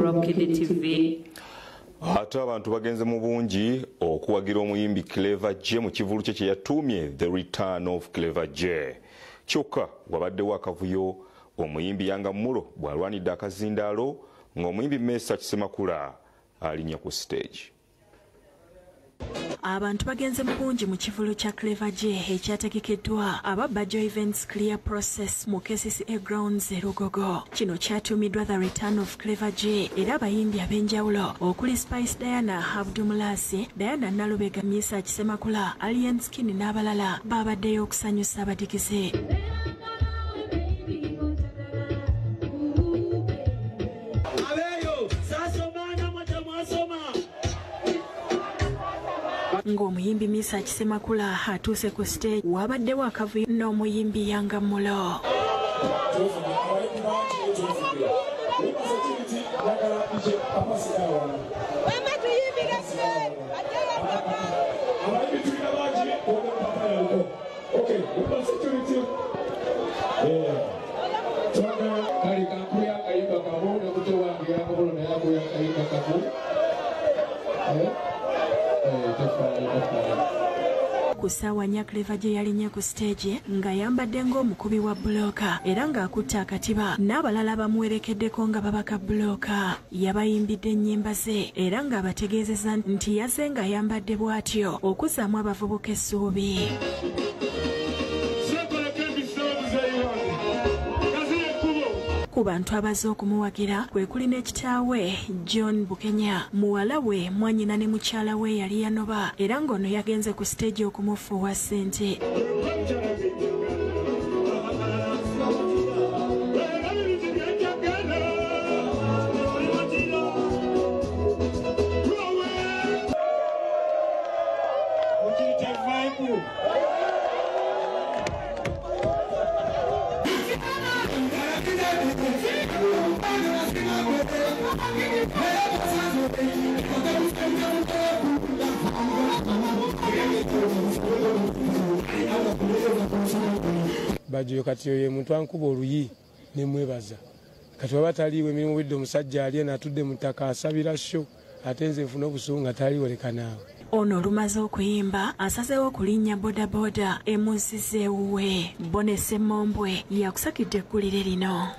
ku Bukedde TV. Ate abantu bagenze mu bungi okuwagira omuyimbi Kiwedde mu kivulu kye kye yatuumye The Return of Kiwedde. Kyokka wabaddewo akavuyo omuyimbi Yangamulo bw'alwanidde akazindaalo ng'omuyimbi Mesa Kisemakula alinya ku stage. Abantu bagenze mu bungi mu kivulu kya Kiwedde ekyategekeddwa Abadigize Events Clear Process mu KCCA Grounds Rugogo. Kino kyatuumiddwa The Return of Kiwedde era abayimbi ab'enjawulo okuli Spice Diana Abdumulasi, Diana Nalubega, Mesa Kisemakula, Alien Skin n'abalala babaddeyo okusanyusa Abadigize. Ng'omuyimbi Mesa Kisemakula atuuse ku stage wabaddewo akavuyo n'omuyimbi Yangamulo. Kusaawa nya Kiwedde yalinnya ku stage nga yambadde ng'omukubi wa bbulooka era ng'akutte akatiba n'abalala bamuwerekeddeko nga babaka bbulooka. Yabayimbidde ennyimba ze era ng'abategeezezza nti yazze nga yambadde bw'atyo okuzzaamu abavubuka essuubi. Ku bantu abazze okumuwagira kwe kuli n'ekitaawe John Bukenya, muwala we, mwannyina ne mukyala we yali yanoba era ng'ono yagenze ku stage okumufuuwa ssente. Bajo kati ye muntu ankuba oluyi ne mwebaza. Kati waba taliwe emirimu bidde omusajja ali atudde mu ttaka asabira sho ate nze nfuna obusungu nga taliwo leka naawe. Ono olumaze okuyimba asazeewo okulinnya bodaboda emuzize ewuwe. Bonese Mombwe yakusakidde eggulire lino.